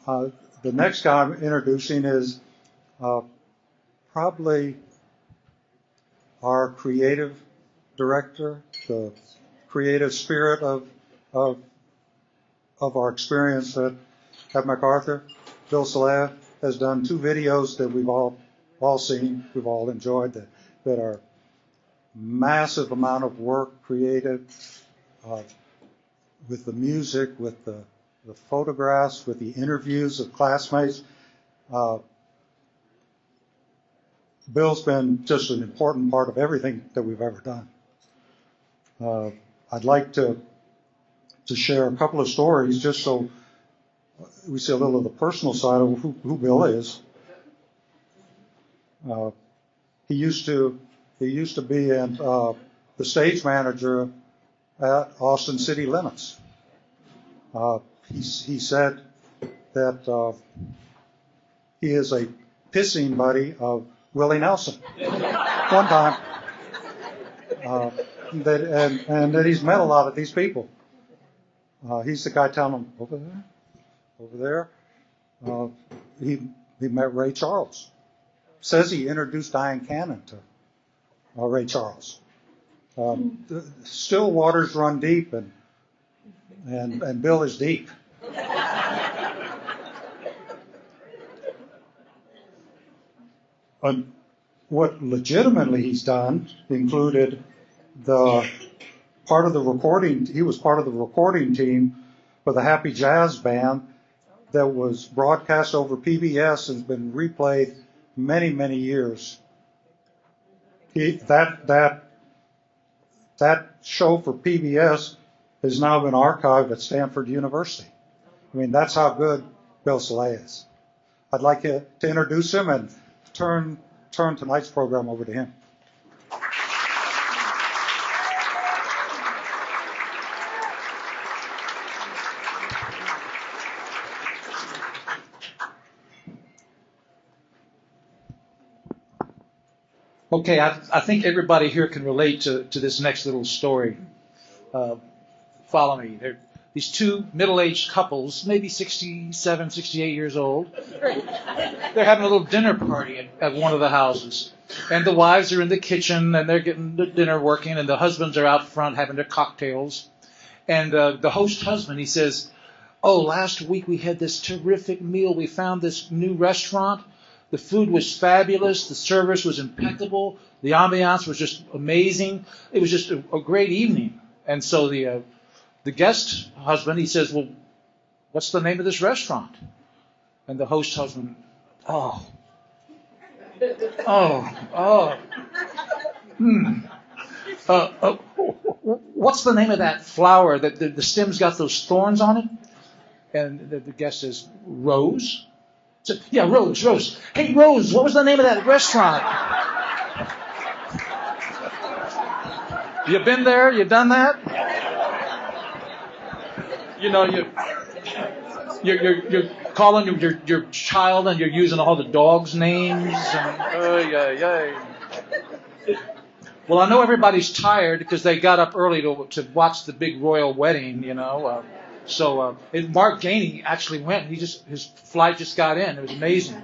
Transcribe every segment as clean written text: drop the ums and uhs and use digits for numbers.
The next guy I'm introducing is probably our creative director, the creative spirit of our experience at MacArthur. Bill Celaya has done 2 videos that we've all seen, we've all enjoyed, that are massive amount of work created with the music, with the photographs, with the interviews of classmates. Bill's been just an important part of everything that we've ever done. I'd like to share a couple of stories just so we see a little of the personal side of who Bill is. He used to be the stage manager at Austin City Limits. He said that he is a pissing buddy of Willie Nelson. One time, and that he's met a lot of these people. He's the guy telling them over there. He met Ray Charles. Says he introduced Diane Cannon to Ray Charles. Still waters run deep, and Bill is deep. What legitimately he's done included the part of the recording. He was part of the recording team for the Happy Jazz Band that was broadcast over PBS and has been replayed many, many years. That show for PBS has now been archived at Stanford University. I mean, that's how good Bill Celaya is. I'd like to introduce him and turn tonight's program over to him. Okay, I think everybody here can relate to this next little story. Follow me. They're these 2 middle-aged couples, maybe 67, 68 years old. They're having a little dinner party at one of the houses. And the wives are in the kitchen, and they're getting the dinner working, and the husbands are out front having their cocktails. And the host husband, he says, "Oh, last week we had this terrific meal. We found this new restaurant. The food was fabulous. The service was impeccable. The ambiance was just amazing. It was just a great evening." And so the guest husband, he says, "Well, what's the name of this restaurant?" And the host husband, what's the name of that flower that the stem's got those thorns on it? And the guest says, "Rose?" So, "Yeah, Rose. Hey, Rose, what was the name of that restaurant?" You been there? You done that? You know, you're calling your child and you're using all the dogs' names. Well, I know everybody's tired because they got up early to watch the big royal wedding, you know. So Mark Gainey actually went. His flight just got in. It was amazing.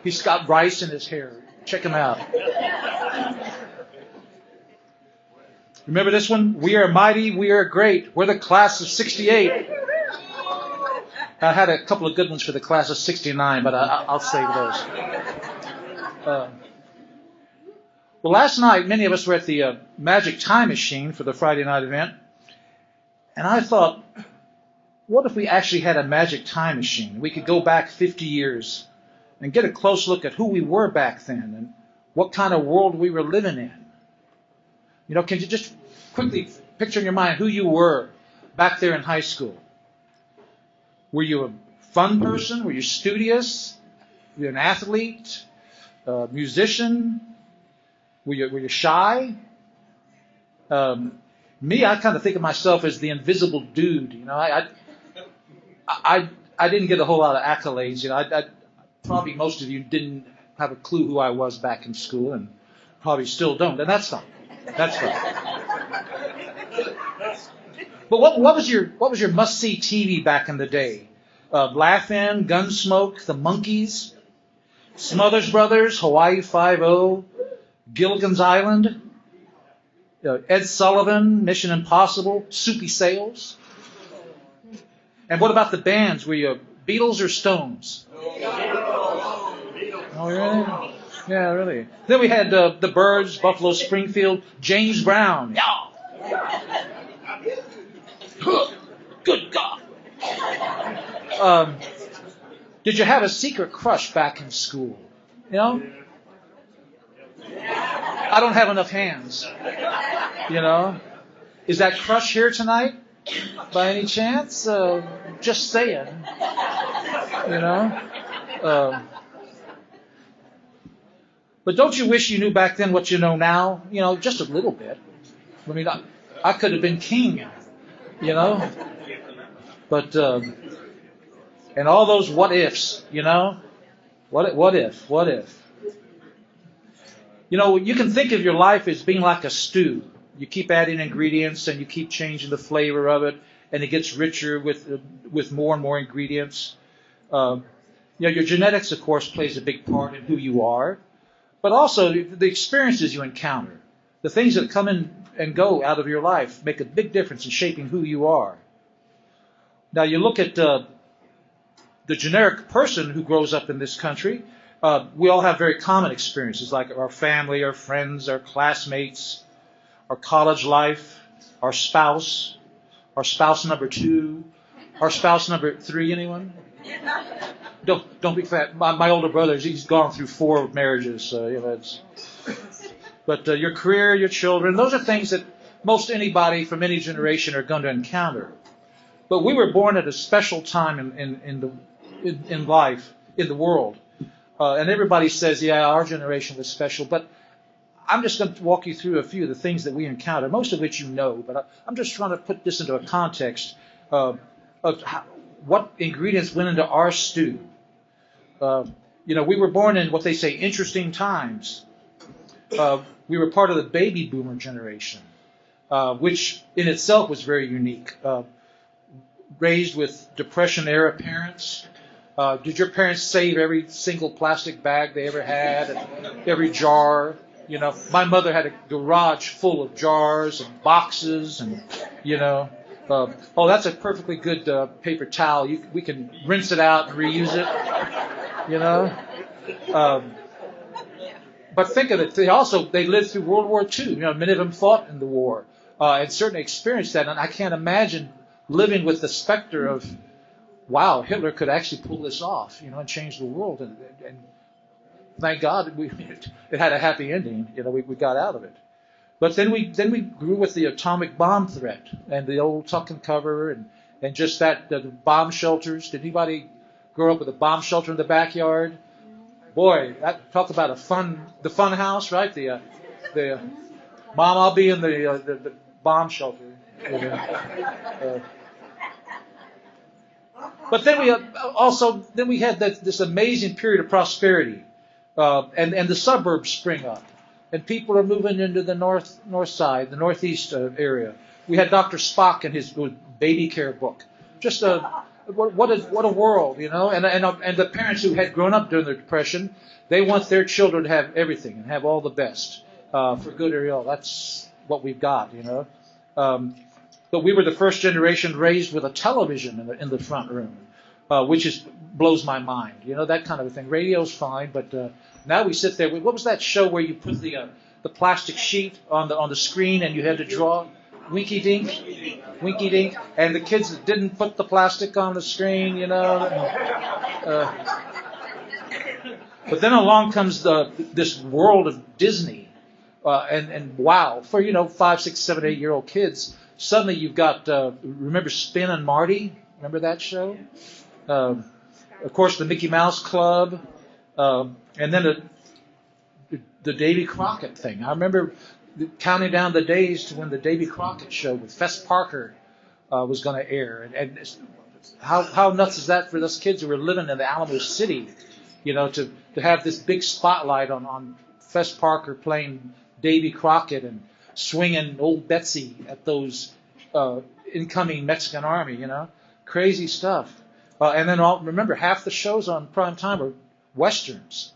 He's got rice in his hair. Check him out. Remember this one? We are mighty, we are great. We're the class of 68. I had a couple of good ones for the class of 69, but I'll save those. Well, last night, many of us were at the Magic Time Machine for the Friday night event. And I thought, what if we actually had a magic time machine? We could go back 50 years and get a close look at who we were back then and what kind of world we were living in. You know, can you just quickly picture in your mind who you were back there in high school? Were you a fun person? Were you studious? Were you an athlete? A musician? Were you shy? Me, I kind of think of myself as the invisible dude. You know, I didn't get a whole lot of accolades. You know, probably most of you didn't have a clue who I was back in school, and probably still don't. And that's fine. That's fine. But what was your must-see TV back in the day? Laugh-In, Gunsmoke, The Monkees, Smothers Brothers, Hawaii Five-0, Gilligan's Island, Ed Sullivan, Mission Impossible, Soupy Sales. And what about the bands? Were you Beatles or Stones? Oh, really? Yeah, really. Then we had the Byrds, Buffalo Springfield, James Brown. Yeah. Good God. Did you have a secret crush back in school? You know? I don't have enough hands. You know? Is that crush here tonight? By any chance? Just saying. You know? But don't you wish you knew back then what you know now? You know, just a little bit. I mean, I could have been king, you know? But, and all those what ifs, you know? What if? You know, you can think of your life as being like a stew. You keep adding ingredients and you keep changing the flavor of it, and it gets richer with more and more ingredients. You know, your genetics, of course, plays a big part in who you are, but also the experiences you encounter, the things that come in and go out of your life make a big difference in shaping who you are. Now, you look at the generic person who grows up in this country. We all have very common experiences, like our family, our friends, our classmates, our college life, our spouse number 2, our spouse number 3. Anyone? Don't be fat. My older brother, he's gone through 4 marriages. So, you know, but your career, your children, those are things that most anybody from any generation are going to encounter. But we were born at a special time in life, in the world. And everybody says, yeah, our generation was special. But I'm just going to walk you through a few of the things that we encounter, most of which you know. But I'm just trying to put this into a context of what ingredients went into our stew. You know, we were born in what they say interesting times. We were part of the baby boomer generation, which in itself was very unique. Raised with Depression-era parents. Did your parents save every single plastic bag they ever had, and every jar? You know, my mother had a garage full of jars and boxes, and you know, oh, that's a perfectly good paper towel. We can rinse it out and reuse it. You know, but think of it. They lived through World War II. You know, many of them fought in the war and certainly experienced that. And I can't imagine living with the specter of, wow, Hitler could actually pull this off, you know, and change the world. And thank God it had a happy ending. You know, we got out of it. But then we grew with the atomic bomb threat and the old tuck and cover and just that the bomb shelters. Did anybody grow up with a bomb shelter in the backyard? Boy, talk about the fun house, right? The mom, I'll be in the bomb shelter. You know. But then we had this amazing period of prosperity, and the suburbs spring up, and people are moving into the north side, the northeast area. We had Dr. Spock and his baby care book. Just what a world, you know. And the parents who had grown up during the Depression, they want their children to have everything and have all the best, for good or ill. That's what we've got, you know. But we were the first generation raised with a television in the front room, which blows my mind. You know, that kind of a thing. Radio's fine, but now we sit there. What was that show where you put the plastic sheet on the screen and you had to draw? Winky Dink, and the kids that didn't put the plastic on the screen, you know. But then along comes this world of Disney, and wow, for 5, 6, 7, 8-year-old kids. Suddenly you've got, remember Spin and Marty? Remember that show? Of course, the Mickey Mouse Club, and then the Davy Crockett thing. I remember counting down the days to when the Davy Crockett show with Fess Parker was going to air. And how nuts is that for us kids who were living in the Alamo City, to have this big spotlight on Fess Parker playing Davy Crockett and swinging old Betsy at those incoming Mexican army, crazy stuff. And then remember, half the shows on prime time are westerns.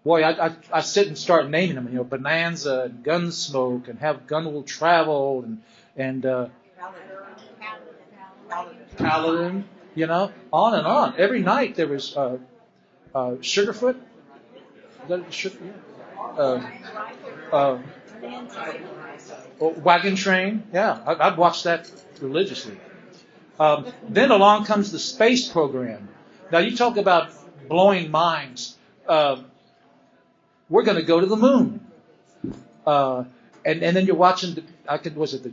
Boy, I sit and start naming them. Bonanza and Gunsmoke and Have Gun Will Travel and Paladin. On and on. Every night there was Sugarfoot. Is that Sugar? Wagon Train. Yeah, I'd watch that religiously. Then along comes the space program. Now you talk about blowing minds. We're going to go to the moon. And then you're watching, the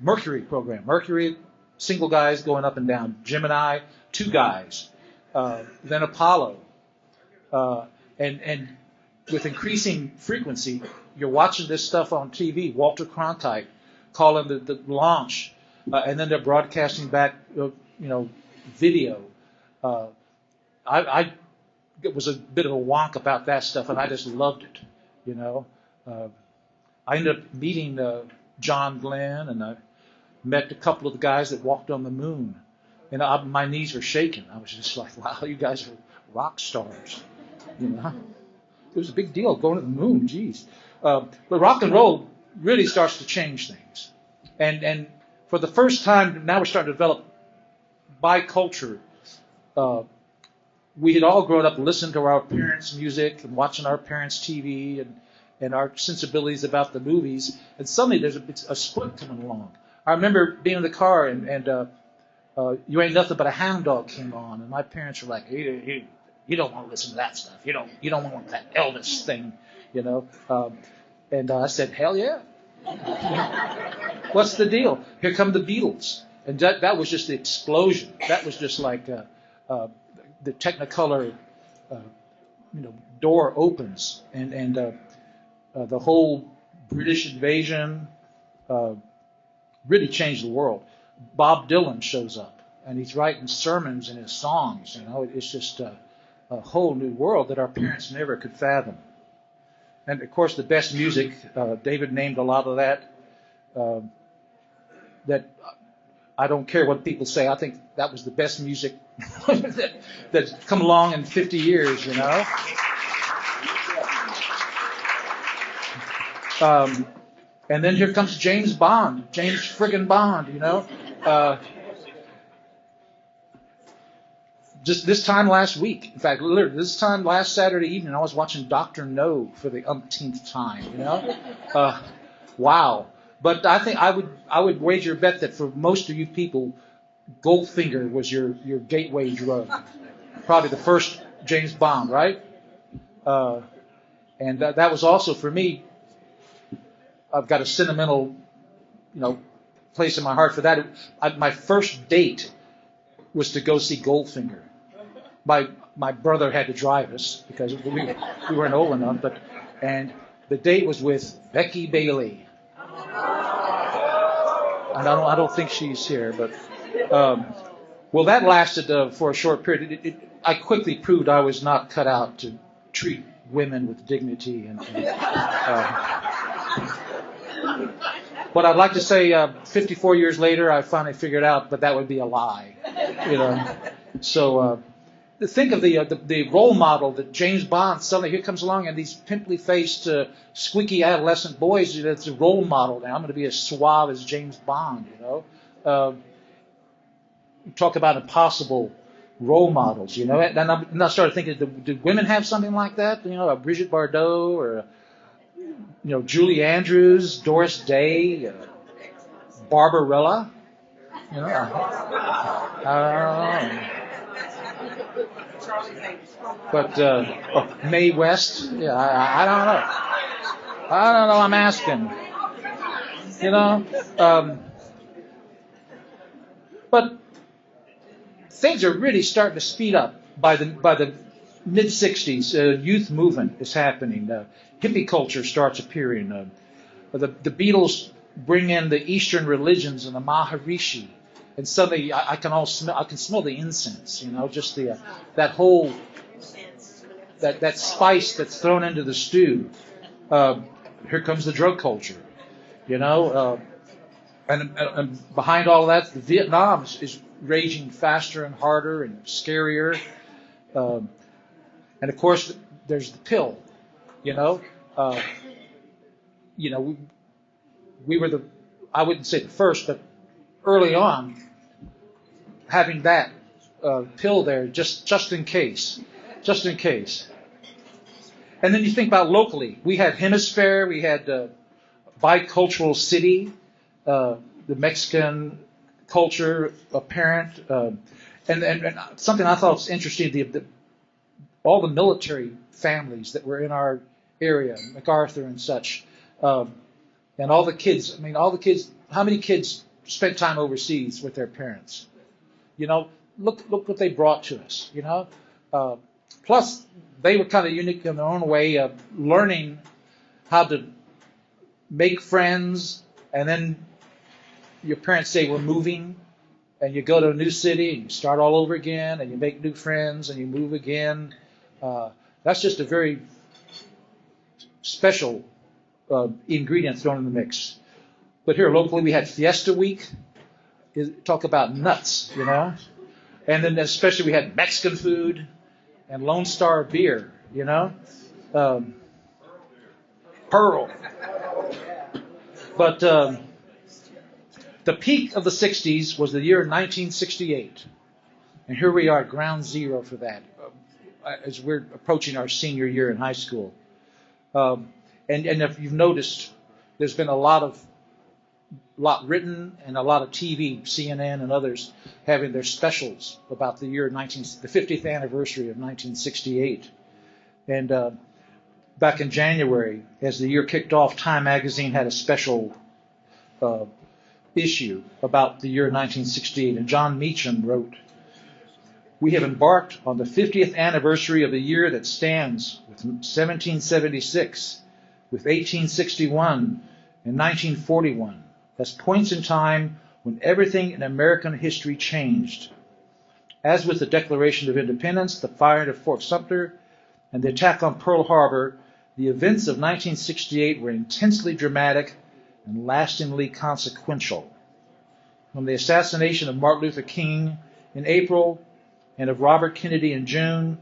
Mercury program. Mercury, single guys going up and down. Gemini, two guys. Then Apollo. And with increasing frequency, you're watching this stuff on TV. Walter Cronkite calling the launch. And then they're broadcasting back, video. I was a bit of a wonk about that stuff, and I just loved it. I ended up meeting John Glenn, and I met a couple of the guys that walked on the moon, and my knees were shaking. I was just like, "Wow, you guys are rock stars!" It was a big deal going to the moon. Geez, but rock and roll really starts to change things, and for the first time, now we're starting to develop biculture. We had all grown up listening to our parents' music and watching our parents' TV and our sensibilities about the movies. And suddenly there's a split coming along. I remember being in the car and You Ain't Nothing But a Hound Dog came on. And my parents were like, you don't want to listen to that stuff. You don't want that Elvis thing, And I said, hell yeah. What's the deal? Here come the Beatles. And that was just the explosion. That was just like... the Technicolor, door opens, and the whole British invasion really changed the world. Bob Dylan shows up, and he's writing sermons in his songs. It's just a whole new world that our parents never could fathom. And of course, the best music. David named a lot of that. That I don't care what people say. I think that was the best music that's come along in 50 years, And then here comes James Bond, James friggin' Bond, Just this time last week, in fact, literally this time last Saturday evening, I was watching Dr. No for the umpteenth time, Wow. But I think I would wager a bet that for most of you people, Goldfinger was your gateway drug. Probably the first James Bond, right? And that was also for me. I've got a sentimental, place in my heart for that. My first date was to go see Goldfinger. My brother had to drive us because we weren't old enough, and the date was with Becky Bailey. And I don't think she's here, but that lasted for a short period. I quickly proved I was not cut out to treat women with dignity, but I'd like to say 54 years later, I finally figured out, but that would be a lie, So think of the role model that James Bond suddenly here comes along, and these pimply faced, squeaky adolescent boys. That's a role model now. I'm going to be as suave as James Bond. Talk about impossible role models. And I started thinking, did women have something like that? A Brigitte Bardot or Julie Andrews, Doris Day, Barbarella. But Mae West, yeah, I don't know. I don't know. I'm asking. But things are really starting to speed up by the mid '60s. Youth movement is happening. Hippie culture starts appearing. The Beatles bring in the Eastern religions and the Maharishi. And suddenly, I can smell the incense. Just that whole that spice that's thrown into the stew. Here comes the drug culture, and behind all of that, Vietnam is raging faster and harder and scarier. And of course, there's the pill. You know, uh, we were I wouldn't say the first, but early on, having that pill there just in case, just in case. And then you think about locally. We had Hemisphere, we had bicultural city, the Mexican culture apparent, and something I thought was interesting, all the military families that were in our area, MacArthur and such, and all the kids. I mean, all the kids. How many kids spent time overseas with their parents? You know, look what they brought to us. You know, plus they were kind of unique in their own way of learning how to make friends, and then your parents say we're moving, and you go to a new city and you start all over again, and you make new friends and you move again. That's just a very special ingredient thrown in the mix. But here locally we had Fiesta Week. Talk about nuts, you know. And then especially we had Mexican food and Lone Star beer, you know. Pearl. But the peak of the 60s was the year 1968. And here we are at ground zero for that as we're approaching our senior year in high school. And if you've noticed, there's been a lot written and a lot of TV, CNN and others, having their specials about the year the 50th anniversary of 1968. And back in January, as the year kicked off, Time magazine had a special issue about the year 1968. And John Meacham wrote, "We have embarked on the 50th anniversary of the year that stands with 1776, with 1861 and 1941, as points in time when everything in American history changed. As with the Declaration of Independence, the firing of Fort Sumter, and the attack on Pearl Harbor, the events of 1968 were intensely dramatic and lastingly consequential. From the assassination of Martin Luther King in April and of Robert Kennedy in June,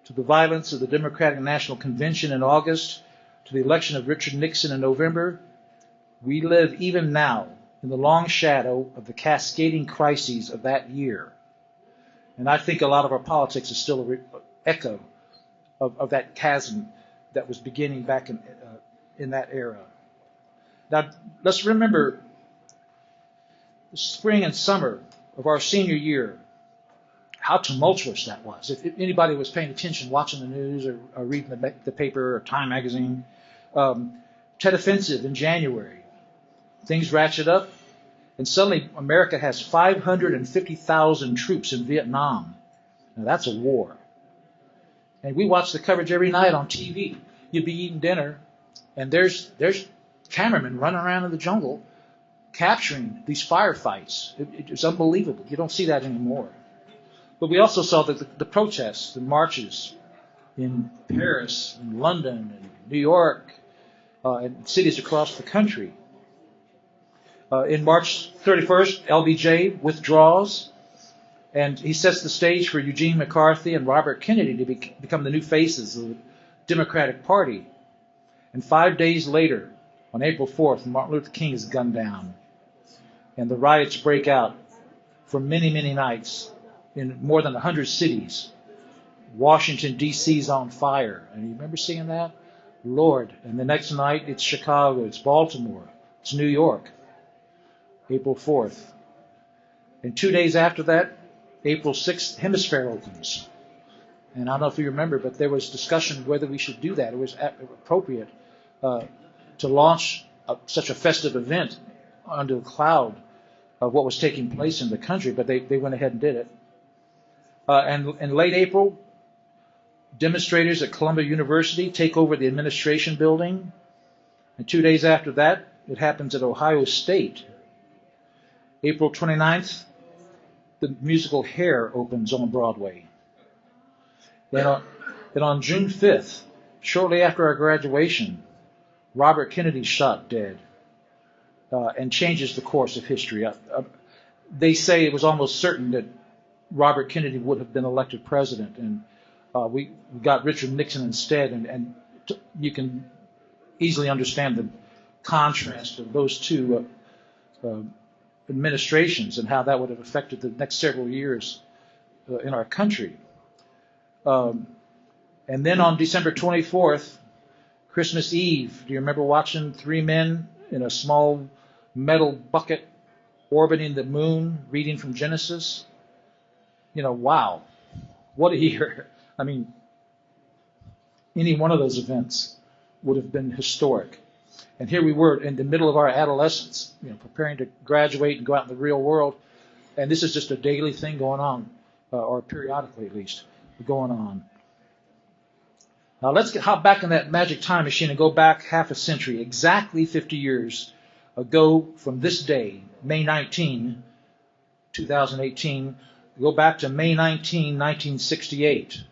to the violence of the Democratic National Convention in August, to the election of Richard Nixon in November, we live even now in the long shadow of the cascading crises of that year." And I think a lot of our politics is still an echo of that chasm that was beginning back in that era. Now, let's remember the spring and summer of our senior year, how tumultuous that was. If anybody was paying attention, watching the news or reading the paper or Time magazine, Tet Offensive in January, things ratchet up, and suddenly America has 550,000 troops in Vietnam. Now that's a war. And we watch the coverage every night on TV. You'd be eating dinner, and there's cameramen running around in the jungle capturing these firefights. It's unbelievable. You don't see that anymore. But we also saw the protests, the marches in Paris, and London, and New York, and cities across the country. In March 31st, LBJ withdraws, and he sets the stage for Eugene McCarthy and Robert Kennedy to become the new faces of the Democratic Party. And 5 days later, on April 4th, Martin Luther King is gunned down, and the riots break out for many, many nights in more than 100 cities. Washington, D.C. is on fire. And you remember seeing that? Lord. And the next night, it's Chicago, it's Baltimore, it's New York. April 4th. And 2 days after that, April 6th, Hemisphere opens. And I don't know if you remember, but there was discussion whether we should do that. It was appropriate to launch such a festive event under the cloud of what was taking place in the country, but they went ahead and did it. And in late April, demonstrators at Columbia University take over the administration building. And 2 days after that, it happens at Ohio State. April 29th, the musical Hair opens on Broadway. Then on June 5th, shortly after our graduation, Robert Kennedy shot dead and changes the course of history. they say it was almost certain that Robert Kennedy would have been elected president, and we got Richard Nixon instead, and you can easily understand the contrast of those two administrations and how that would have affected the next several years in our country. And then on December 24th, Christmas Eve, do you remember watching three men in a small metal bucket orbiting the moon, reading from Genesis? Wow, what a year. I mean, any one of those events would have been historic. And here we were in the middle of our adolescence, preparing to graduate and go out in the real world. And this is just a daily thing going on, or periodically at least, going on. Now let's hop back in that magic time machine and go back half a century, exactly 50 years ago from this day, May 19, 2018. Go back to May 19, 1968.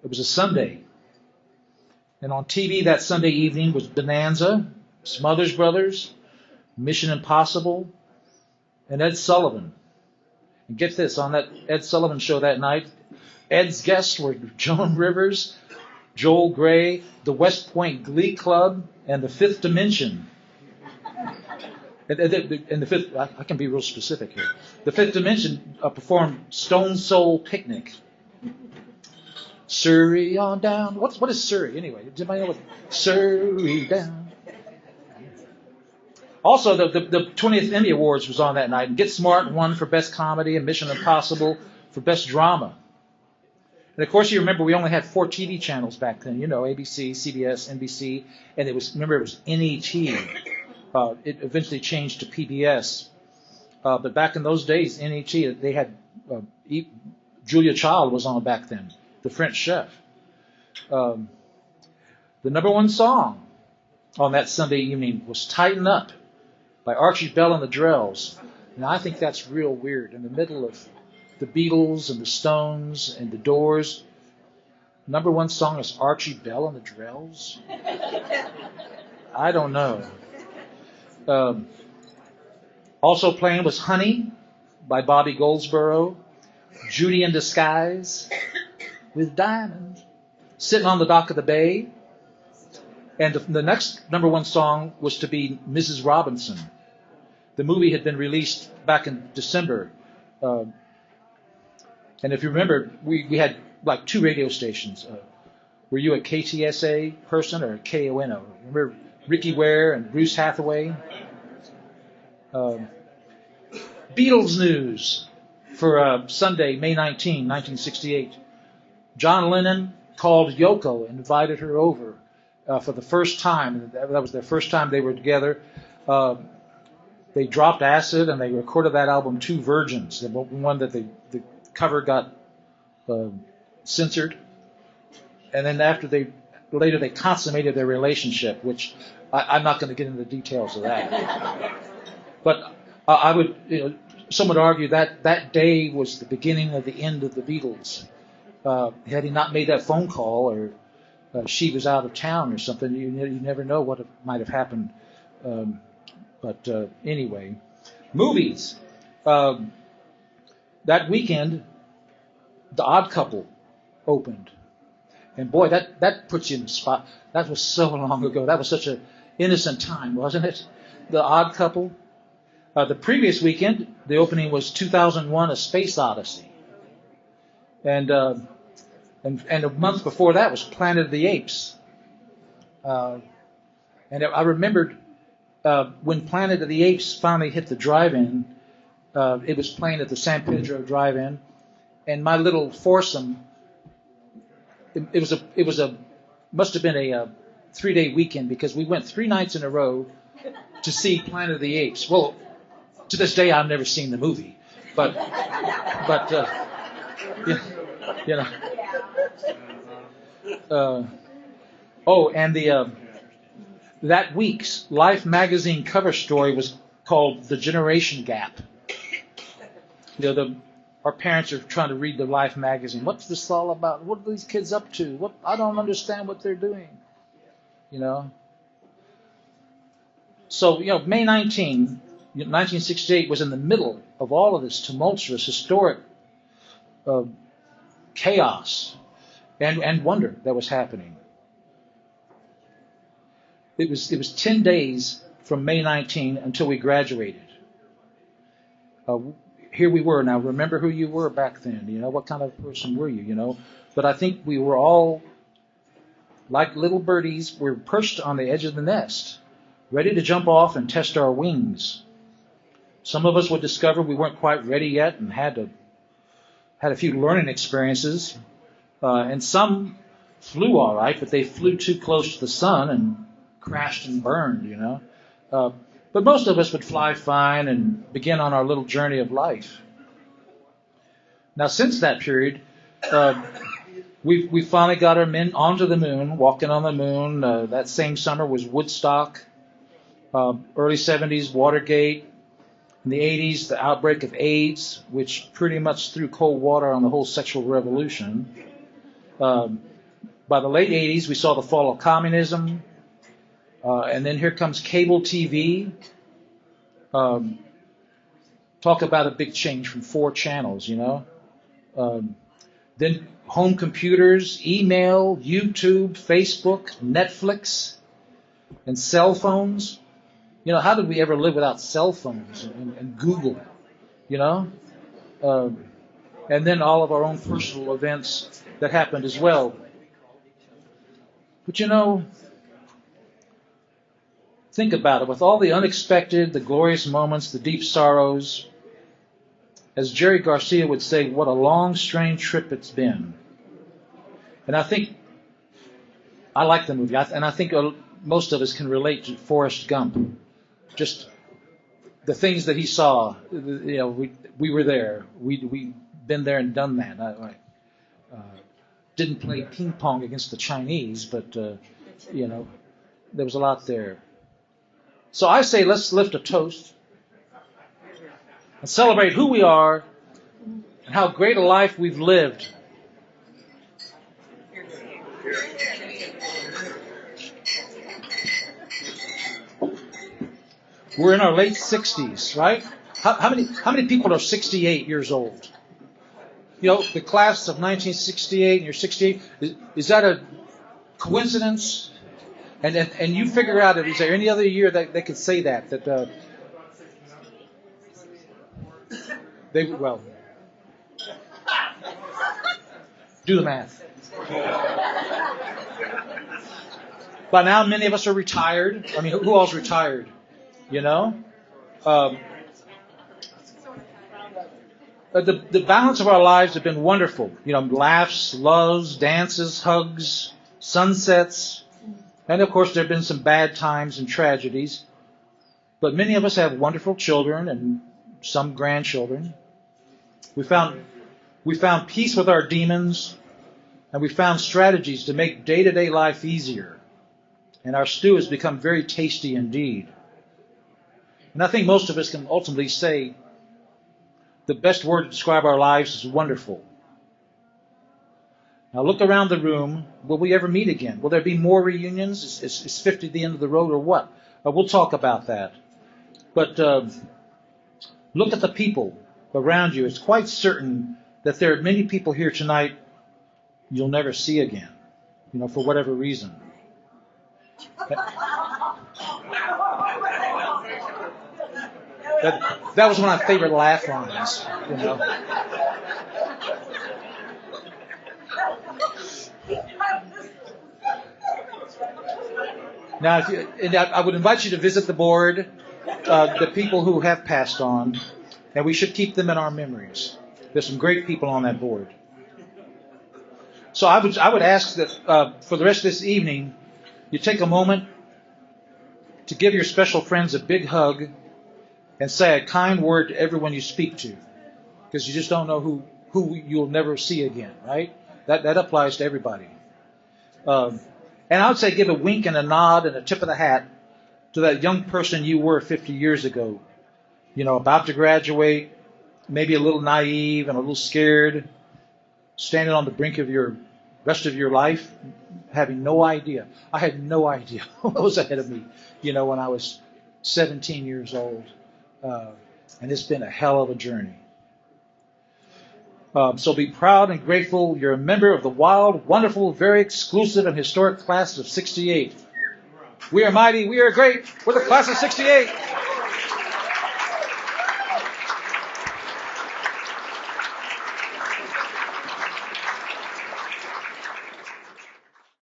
It was a Sunday. And on TV that Sunday evening was Bonanza, Smothers Brothers, Mission Impossible, and Ed Sullivan. And get this, on that Ed Sullivan show that night, Ed's guests were Joan Rivers, Joel Grey, the West Point Glee Club, and the Fifth Dimension. And the fifth, I can be real specific here. The Fifth Dimension performed Stone Soul Picnic. Surrey on down. What is Surrey anyway? Does anybody know what Surrey down? Also, the 20th Emmy Awards was on that night. And Get Smart won for Best Comedy and Mission Impossible for Best Drama. And of course, you remember we only had 4 TV channels back then. ABC, CBS, NBC, and it was NET. It eventually changed to PBS. But back in those days, NET, they had Julia Child was on back then, the French chef. The number one song on that Sunday evening was Tighten Up by Archie Bell and the Drells. Now, I think that's real weird. In the middle of the Beatles and the Stones and the Doors, number one song is Archie Bell and the Drells? I don't know. Also playing was Honey by Bobby Goldsboro, Judy in Disguise with Diamonds, Sitting on the Dock of the Bay, and the next number one song was to be Mrs. Robinson. The movie had been released back in December, and if you remember, we had like 2 radio stations. Were you a KTSA person or a KONO? Remember Ricky Ware and Bruce Hathaway? Beatles news for Sunday, May 19, 1968. John Lennon called Yoko and invited her over for the first time. That was their first time they were together. They dropped acid and they recorded that album, Two Virgins, the one that the cover got censored. And then later they consummated their relationship, which I'm not going to get into the details of that. But I would, some would argue that that day was the beginning of the end of the Beatles. Had he not made that phone call, or she was out of town or something, you never know what might have happened. But anyway, movies. That weekend, The Odd Couple opened. And boy, that puts you in the spot. That was so long ago. That was such an innocent time, wasn't it? The Odd Couple. The previous weekend, the opening was 2001: A Space Odyssey. And a month before that was Planet of the Apes. And I remembered when Planet of the Apes finally hit the drive-in, it was playing at the San Pedro drive-in, and my little foursome, must have been a 3-day weekend, because we went 3 nights in a row to see Planet of the Apes. Well, to this day, I've never seen the movie, but you know. And that week's Life magazine cover story was called "The Generation Gap." Our parents are trying to read the Life magazine. What's this all about? What are these kids up to? I don't understand what they're doing. So May 19, 1968 was in the middle of all of this tumultuous, historic chaos and wonder that was happening. It was 10 days from May 19 until we graduated. Here we were. Now, remember who you were back then. You know, what kind of person were you, you know? But I think we were all, like little birdies, we're perched on the edge of the nest, ready to jump off and test our wings. Some of us would discover we weren't quite ready yet and had a few learning experiences. And some flew all right, but they flew too close to the sun and crashed and burned, you know. But most of us would fly fine and begin on our little journey of life. Now, since that period, we finally got our men onto the moon, walking on the moon. That same summer was Woodstock, early 70s, Watergate. In the 80s, the outbreak of AIDS, which pretty much threw cold water on the whole sexual revolution. By the late 80s, we saw the fall of communism. And then here comes cable TV. Talk about a big change from 4 channels, you know. Then home computers, email, YouTube, Facebook, Netflix, and cell phones. You know, how did we ever live without cell phones and Google, you know? And then all of our own personal events that happened as well. But you know, think about it. With all the unexpected, the glorious moments, the deep sorrows, as Jerry Garcia would say, what a long, strange trip it's been. And I think, I like the movie, and I think most of us can relate to Forrest Gump. Just the things that he saw, you know, we were there. We'd been there and done that. I didn't play ping pong against the Chinese, but, you know, there was a lot there. So I say let's lift a toast and celebrate who we are and how great a life we've lived. We're in our late 60s, right? How many people are 68 years old? You know, the class of 1968, and you're 68. Is that a coincidence? And you figure out, is there any other year that they could say that they, well, do the math. By now, many of us are retired. I mean, who all's retired? You know? The balance of our lives have been wonderful. You know, laughs, loves, dances, hugs, sunsets. And of course, there have been some bad times and tragedies. But many of us have wonderful children and some grandchildren. We found peace with our demons, and we found strategies to make day-to-day life easier. And our stew has become very tasty indeed. And I think most of us can ultimately say the best word to describe our lives is wonderful. Now look around the room. Will we ever meet again? Will there be more reunions? Is 50 the end of the road or what? We'll talk about that. But look at the people around you. It's quite certain that there are many people here tonight you'll never see again, you know, for whatever reason. That was one of my favorite laugh lines, you know. Now, I would invite you to visit the board, the people who have passed on, and we should keep them in our memories. There's some great people on that board. So I would ask that for the rest of this evening, you take a moment to give your special friends a big hug and say a kind word to everyone you speak to, because you just don't know who you'll never see again, right? That applies to everybody. And I would say give a wink and a nod and a tip of the hat to that young person you were 50 years ago. You know, about to graduate, maybe a little naive and a little scared, standing on the brink of your rest of your life, having no idea. I had no idea what was ahead of me, you know, when I was 17 years old. And it's been a hell of a journey. So be proud and grateful you're a member of the wild, wonderful, very exclusive, and historic class of 68. We are mighty, we are great, we're the class of 68.